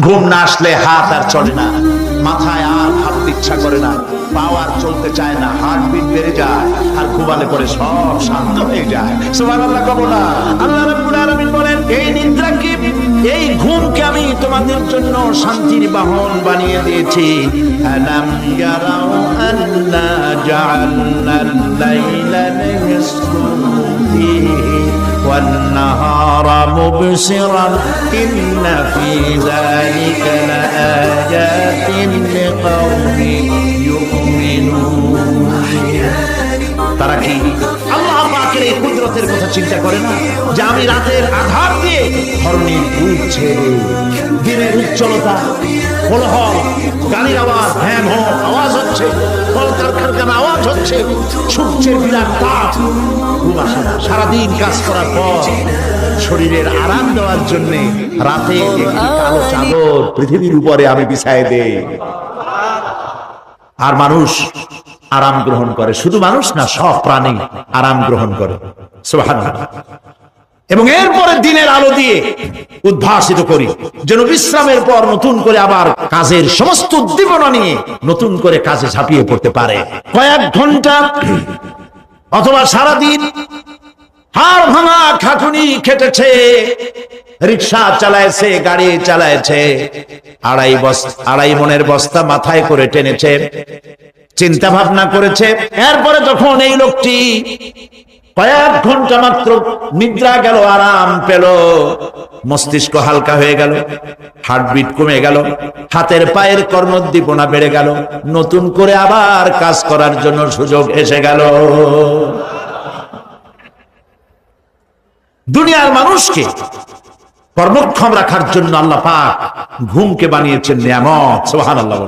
ঘুম না আসলে হাত আর চলে না, মাথায় আর ভাবতে ইচ্ছা করে না, পা আর চলতে চায় না, হার্টবিট বেড়ে যায়, আর ঘুমালে পরে সব শান্ত হয়ে যায়। সুবহানাল্লাহ কবো না? আল্লাহ রাব্বুল আলামিন বলেন, এই নিদ্রাকে, এই ঘুমকে আমি তোমাদের জন্য শান্তির বাহন বানিয়ে দিয়েছি। আলাম ইয়ারাউ আন্না জাআলনাল লাইলা ইয়াসকুনু ফীহি ওয়ান নাহারা মুবসিরান ইন্না ফী যালিকা লাআয়াতিন লিকাওমিন ইউমিনুন। তারা কি আল্লাহ পাকের এই কুদরতের কথা চিন্তা করে না, যে আমি রাতের আধার দিয়ে ধরণীর দুধ ছেড়ে দিনের উজ্জ্বলতা, কোলাহল, গাড়ির আওয়াজ, ভ্যান হর্ন আওয়াজ হচ্ছে, কলকারখানার আওয়াজ হচ্ছে, সূর্যের বিরাট তাপ, ঘুম আসে না। সারাদিন কাজ করার পর শরীরের আরাম দেওয়ার জন্য রাতে একটি কালো চাদর পৃথিবীর উপরে আমি বিছায় দেই, আর মানুষ আরাম গ্রহণ করে। শুধু মানুষ না, সব প্রাণী আরাম গ্রহণ করে। সুবহানাল্লাহ। এবং এরপরে দিনের আলো দিয়ে উদ্ভাসিত করি, যেন বিশ্রামের পর নতুন করে আবার কাজের সমস্ত উদ্দীপনা নিয়ে নতুন করে কাজে ঝাঁপিয়ে পড়তে পারে। কয়েক ঘন্টা অথবা সারাদিন হাড় ভাঙা খাটুনি খেটেছে, রিক্সা চালাইছে, গাড়ি চালাইছে, আড়াই মনের বস্তা মাথায় করে টেনেছে, চিন্তা ভাবনা করেছে। এরপরে যখন এই লোকটি কয়েক ঘন্টা মাত্র নিদ্রা গেল, আরাম পেল, মস্তিষ্ক হালকা হয়ে গেল, হার্টবিট কমে গেল, হাতের পায়ের কর্মোদ্দীপনা বেড়ে গেল, নতুন করে আবার কাজ করার জন্য সুযোগ এসে গেল। দুনিয়ার মানুষকে কর্মক্ষম রাখার জন্য আল্লাহ পাক ঘুমকে বানিয়েছেন নিয়ামত। সুবহানাল্লাহ।